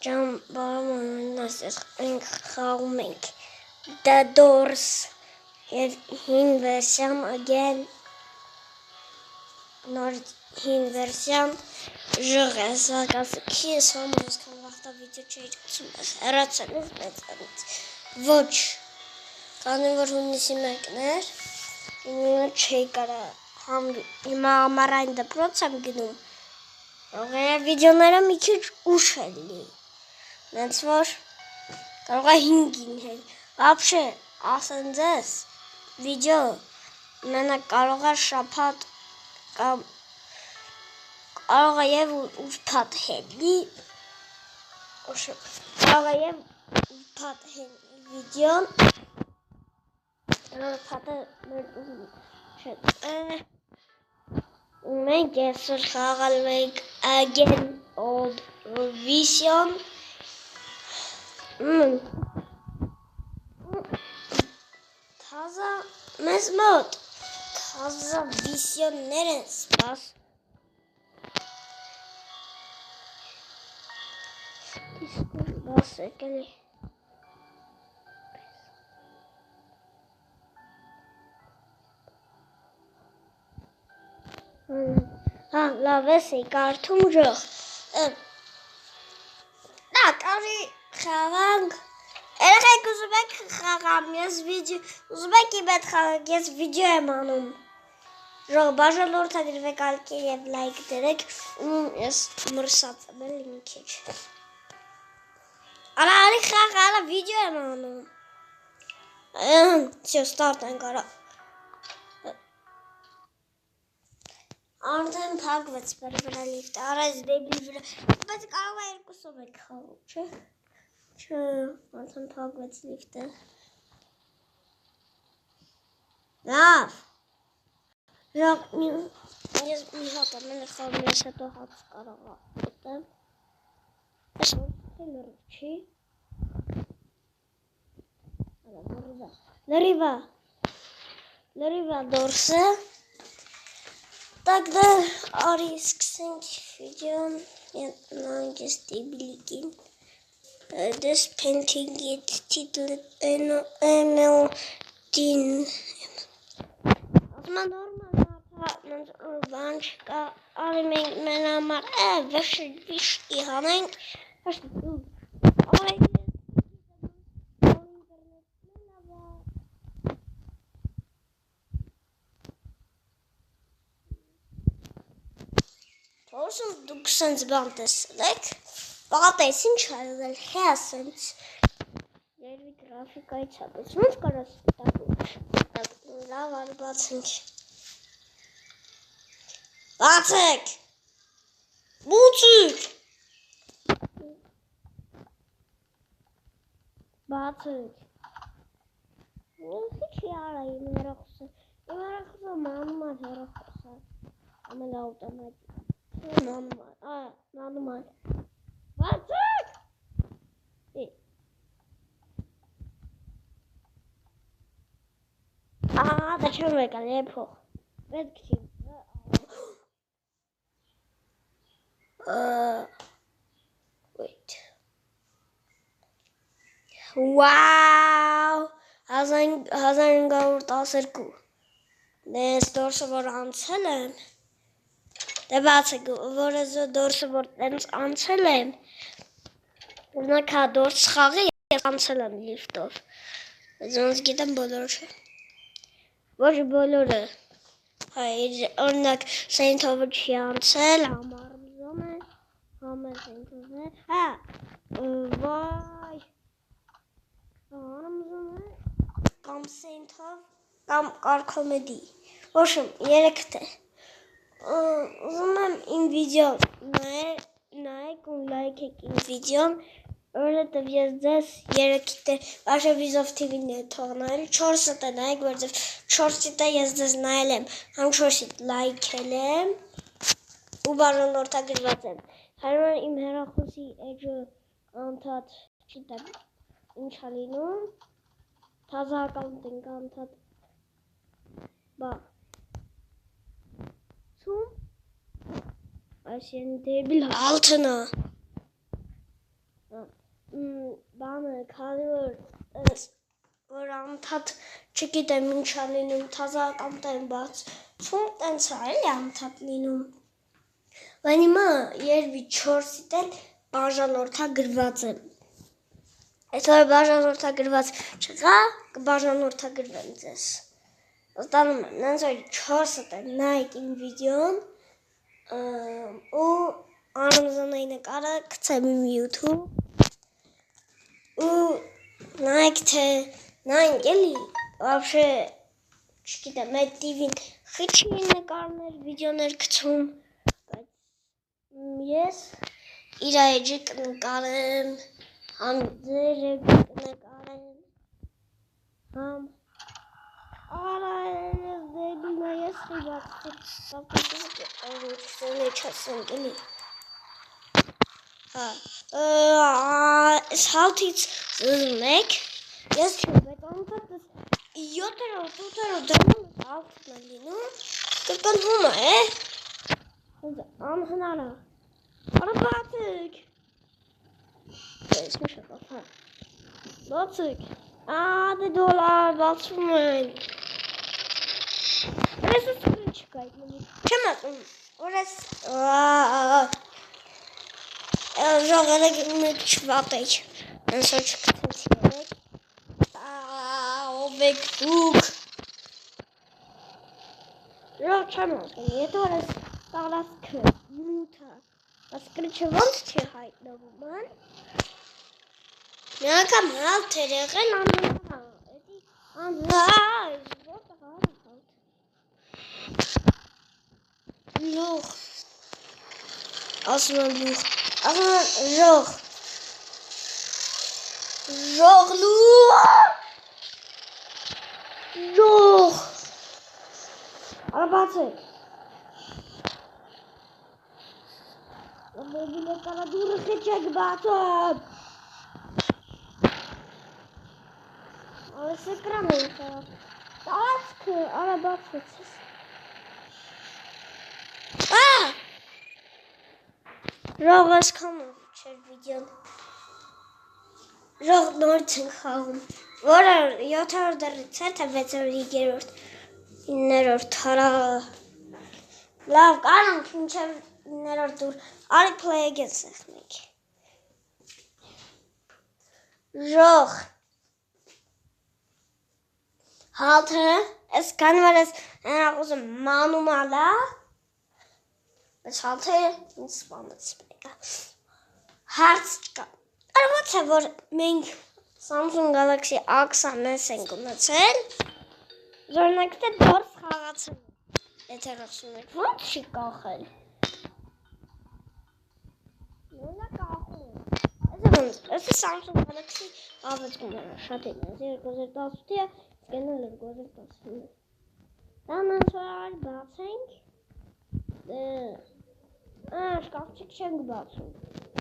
Ջան, բարոն ասես, մենք խաղում ենք The Doors և հին վերսիան again նոր հին վերսիան ժղես ակասքի ես համոս կան վաղտա վիդեո չէր կցում հեռացել ես բայց ոչ կանի որ հունիսի մեկներ չէի կարա հիմա ամառային դպրոց եմ գնում վիդեոները մի քիչ ուշ են լի նենց որ կարող է 5-ին հել вообще ասեն ձեզ վիդեո մենակ կարող է շաբաթ կամ կարող է և ուրբաթ հելի կարող է և ուրբաթ հելի վիդեոն ուրբաթը մենք այսօր խաղալ ենք again old vision թազա մեզ մոտ թազա վիսյոններ են սպաս իսկույն բաս եկել է լավ ես էի կարդում ժող նա կարի խաղանք երեխեք ուզում եք խաղամ ես ուզում եք իմ հետ խաղանք ես վիդեո եմ անում ժող բաժանորդը գրվեք ալքի և լայք դրեք ես մրսած եմ էլ իմ քիչ արա արի խաղ արա վիդեո եմ անում всё ստարտ ենք արա արդեն փակվեց մեր վրա լիֆտը, արայց դեպի վրա, բայց կարող է երկուսով եք խաղում, չէ? Չէ, արդեն փակվեց լիֆտը։ Լավ։ Ես մի հատ ամեն է խաղում, ես հետո հաց կարող ուտեմ։ Ես լրիվ չի։ Լրիվա դորսը։ Тогда արի սկսենք վիդեոն նայենք ես դեբիլիկին դες painting-ի տիտլը MLD-ն ասմա նորմալ բան չկա արի մենք մեր համար վիշտի հանենք Որսում դուք սենց բան տեսնեք, պատես ինչ այլել հեսենց, երվի գրաֆիկայի չապեց, ոնց կարաս լավ արի բացենք, բացեք, բուծիկ, բացեք, ինչի արա իմ հեռախոսը մանում ալ հեռախոսը, ամել ավտոմատիկ, Նանուման Բացեք դա չեմ եկալ եփող պետք չի Wait Wow 1512 Դες դորսը որ անցել եմ Դե բացեք, որը դորսը որ տենց անցել եմ, ուզնակ հա դորս խաղի ես անցել եմ լիվտով, բայց ոնց գիտեմ բոլորը չէ, ոչ բոլորը, օրինակ Սեյնթովը չի անցել, համարմզում է, համեր Սեյնթով է, վայ, համարմզում է, կամ Սեյնթով, կամ կարգոմեդի, ոչմ, երեքտ է. Ուզում եմ իմ վիդեո նայեք ու լայքեք իմ վիդեոն որովհետև ես ձեզ 3-իտը բաշը վիզով TV-ն է թողնել 4-ը նայեք որովհետև 4-իտը ես ձեզ նայել եմ համ 4-իտ լայքել եմ ու բաժանորդագրված եմ հարմար իմ հեռախոսի էջը անդադ չիտեմ ինչա լինում թազա ակաունտ ենք անդադ բա Այս են դեբիլ հալթնա բանը քանի որ անդադ չգիտեմ ինչ է լինում թազա կամ տեն բացում տենց է էլի անդադ լինում բայց հիմա երբի 4-ից էլ բաժանորդագրված է այսօր բաժանորդագրված չկա կբաժանորդագրվեմ ձեզ ստանում եմ նենց որ 4-ը նայեք իմ վիդեոն ու Անձնային նկարը գցեմ իմ YouTube ու նայեք թե նայենք էլի вообще չգիտեմ այդ TV-ն խիչի նկարներ վիդեոներ գցում բայց ես իր էջի կնկարեմ համ ձերը կնկարեմ համ արա դեպի ես խիբացի Սալթից զնեք, ես չեմ, բայց անտատս 7-8 դրանում սալթն է լինում, կրկնվում է, անհնարը, արա բացեք, ես միշը կապա, բացեք, դե դոլար բացում են, ես ուստրի չկա այդ մնի, չեմ ասում, որ ես, Ժողերը չվատեչ, ընսոր չկտենց երեք, ով եք դուք, ժող չեմ ասում, ետ որ ես տալասկը, մութա, ասկրիչը ոնց չի հայտնվում են, մի անգամ հալթեր եղեն անհնա, էդի անհնա, որտեղ արա հալթ, լուղ, ասում եմ լուղ, Ժող Արաբացեք Բեբիլե կարա դուրը խիչեք բացում Ալես էկրան են կարա Տալացքը արաբացեցես Ժող ասկամ չեր վիդեոն Ժող նորից ենք խաղում Որը 7-րդ դրից է թե 6-րդ 5-րդ 9-րդ հարա Լավ կանանք մինչև 9-րդ դուր Արի պլեյգեն սեղնեք Ժող Հալթը Ես կան որ ես հնախուզը մանումալա Բայց հալթը ինձ սպանեց Հարց չկա Արված է որ մենք Samsung Galaxy A20s ենք ունեցել Զորնակ թե դորս խաղացել Եթե ռխսում եք ոնց չի կախել Նույնը կախում Ես Samsung Galaxy A6 գումերա շատ են 2018-ի է Գենել 2019 Տանանց որ արի բացենք Շկավչիկ չենք բացում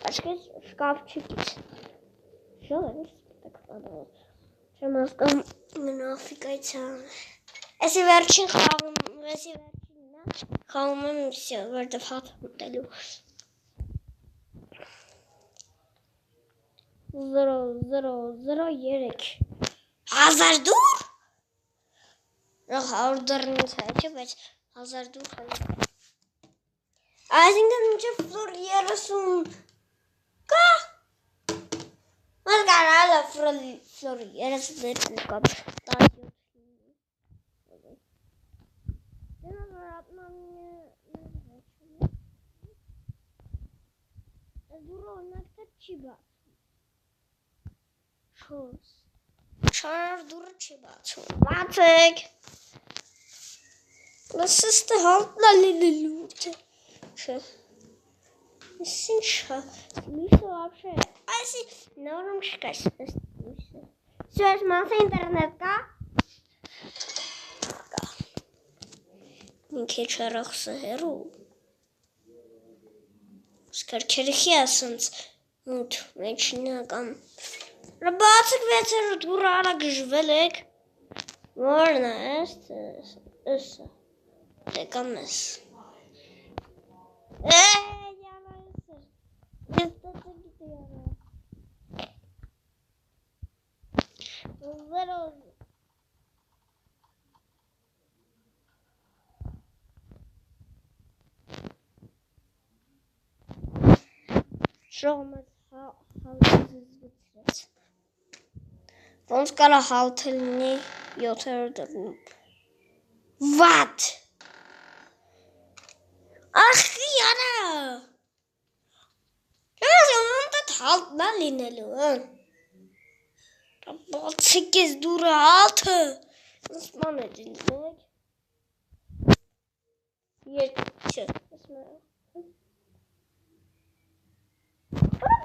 Աչկես շկավչիկից Շող են սպետակ պադարով Չեմ ասկամ նոֆիկայցան Էսի վերջին խաղում Էսի վերջինն է Խաղում եմ վսյո Որտև հատ մտելու 0-0-0-3 Հազար դուր Հավոր դրնից հայչը Բայց հազար դուր Այսինքն մինչև ֆլոր 30 Կա Մար կարալը ֆլոր 32 կամ 17 Դուրը օնակտը չի բացում Չար դուրը չի բացում Բացեք Լսստը հալտնա լինելու Չէ Ես ինչ լույսը вообще Այսի նորում չկա լույսը Սյո ես մասը ինտերնետ կա Կա Ինքե չարախսը հերու Սկարքերիխի ասանց Մութ մեջնական Բացեք վեցերու դուրը արա գժվել եք Որն է Էսը Դեկամ ես Ես տացը գիտի յարա Շողմը հալթզվեց։ Ոնց կարա հալթը լինի 7-րդ դնում։ What? Ախ, яра։ Ես ոնց հալթնա լինելու, հա։ Բացեք ես դուրը հալթը։ Ուսման է դինեք։ Երկը, ուսման է։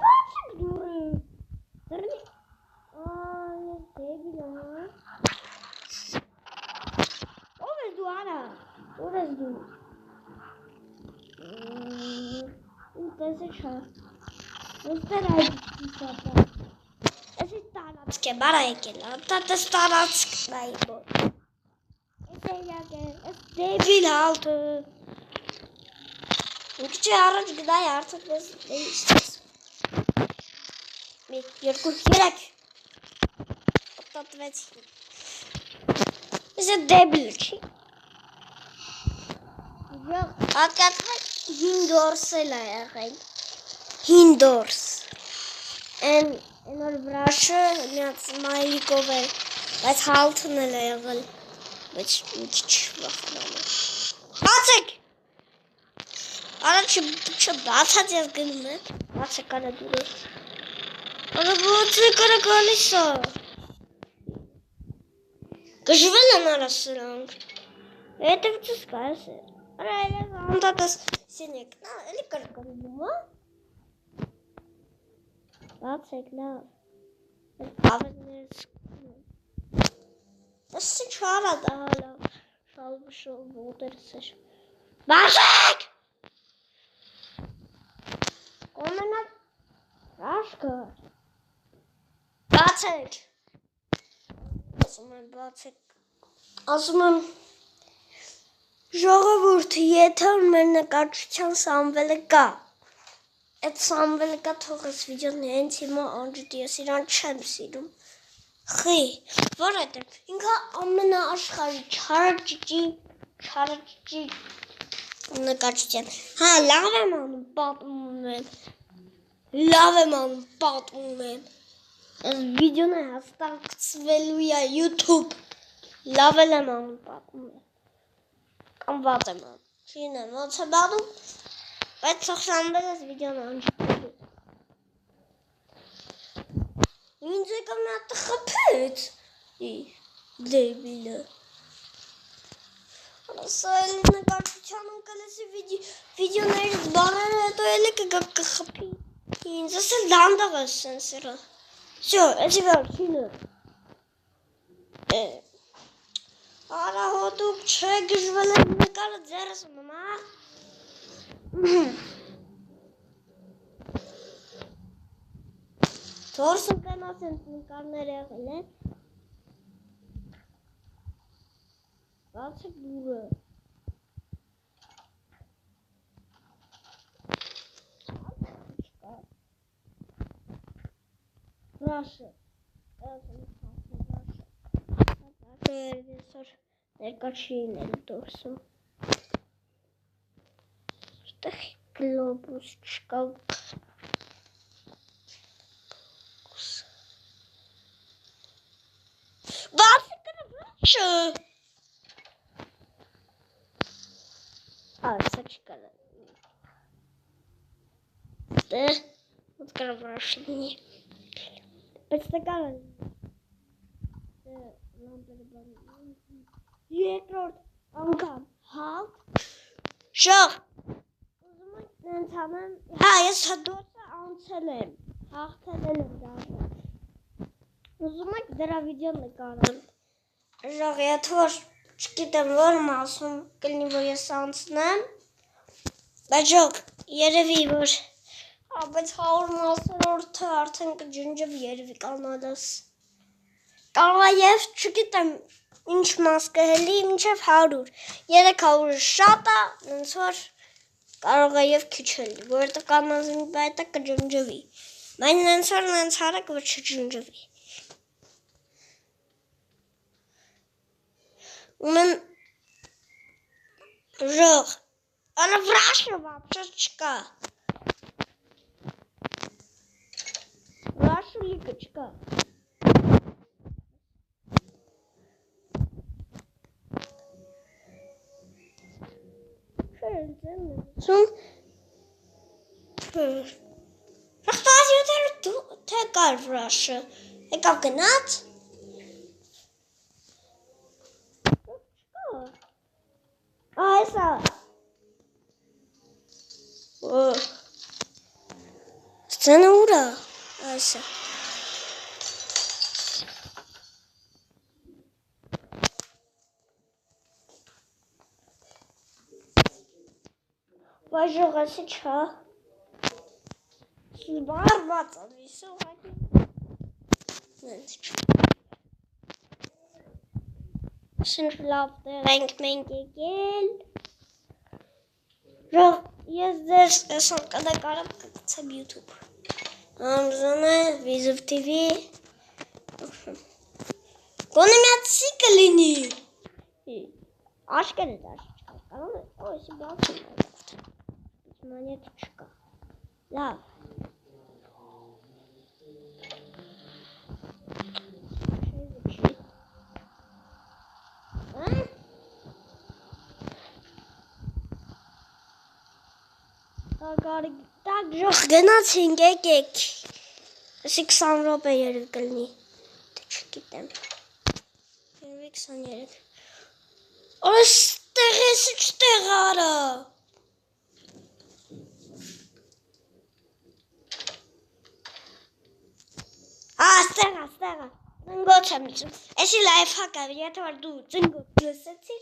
Բացեք դուրը։ Դրնի։ Ես դեբիլ եմ, հա։ Ով ես դու արա։ Ով ես դու։ Տեսեք շա։ Ոստեր այդ իսապա։ Ես տարածք է բարա եկել, տատս տարածք նայի բոր։ Ես էյակ է, ես դեբիլ հալթը։ Մի քիչ առաջ գնայի արդյոք ես դեյստես։ Մի, երկու, երեք։ Տատվեցի։ Ես է դեբիլ չի։ Հատկացվեք հինդորս էլ է եղել։ Հինդորս։ Են որ վրաշը միած մայրիկով է, բայց հալթն էլ է եղել, բայց մի քիչ վախենում է։ Բացեք։ Առաջ չբացած ես գնում է, բացեք արա դուրը։ Արա բացեք արա գալիս է։ Գժվել են արա սրանք։ Հետևցս կայս է։ Արա այլև անդատս սենեք, էլի կրկնում, հա։ Բացեք լավ։ Ավետներս Ես չարա դա հալա շալվշով ոտերս էր։ Բացեք։ Կոմենա ռաշկը։ Բացեք։ Ասում եմ բացեք։ Ասում եմ ժողովուրդ, եթե մեր նկարչության Սամվելը կա, այդ Սամվելը կա թող ես վիդեոն հենց հիմա անջուտ ես իրան չեմ սիրում։ Խի, որ այդ է, ինքը ամենաաշխարհի չարաճճի նկարչության։ Հա, լավ եմ անում, պատմում եմ։ Այս վիդեոն է հաստատվելու է YouTube։ Լավ եմ անում, պատմում եմ։ Կամ վատ եմ անում։ Չինեմ, ոնց եմ անում, բայց թող Սամվել այս վիդեոն անջատելու։ Ինձ եկավ նա հատ խփեց։ Դեբիլը։ Սա էլի նկարչության ընկալեսի վիդեոներից բառերը հետո էլի կխփի։ Ինձ ասել դանդաղ է սենսերը։ Всё, էսի վերջինը։ Արա հոդուկ չէ գժվել եմ նկարը ձերս մամա։ Թորսը կանաց են նկարներ եղել են։ Բացեք դուրը։ Ռաշը։ Ներկա չի լինել դորսում։ Այդտեղ գլոբուս չկա։ Բացեք ռաշը։ Սա չկա։ Ոնց կարա ռաշը լինի։ Բայց դա կարա լինի։ Երկրորդ անգամ հալթ շող ուզում եք դենց անեմ հա ես դորսը անցել եմ հաղթել եմ դարձել ուզում եք դրա վիդեո նկարեմ շող եթե որ չգիտեմ որ մասում կլինի որ ես անցնեմ բայց շող երևի որ բայց 100 մասերորդը արդեն կջնջվ երևի կանալս Կարող է և չգիտեմ ինչ մաս կհելի մինչև 100, 300-ը շատ է, նենց որ կարող է և քիչ հելի, որովհետև կանազին բայտը կջնջվի, բայց նենց որ նենց հարեք, որ չջնջվի։ Ումեն ժող, արա վրաշը վապշը չկա։ Գոլիկը չկա։ Ախտազյութերը թե կար վրաշը, եկավ գնաց։ Այսա։ Սցենը ուրա, այսա։ Վայժողացի չա։ Բարված ամիսը ուղակի։ Նենց չա։ Շնչ լավ տեղ ենք մենք եկել։ Ես ձեզ տեսան կդա կարամ կգցեմ YouTube։ Ամզանը, Վիզով TV։ Գոնե միացի կլինի։ Աշկերը դաշ չկա, կարամ է, ոսի բացում է դավտ։ Մանյետ չկա, լավ։ Так ժող գնացինք եկեք, ասի 20 ռոպե երև կլնի, թե չգիտեմ, 23 Ось տեղեսը չտեղ արա, ստեղա, զնգոչ եմ լսում, էսի լայֆ հակավ, եթե որ դու զնգոչ լսեցիր,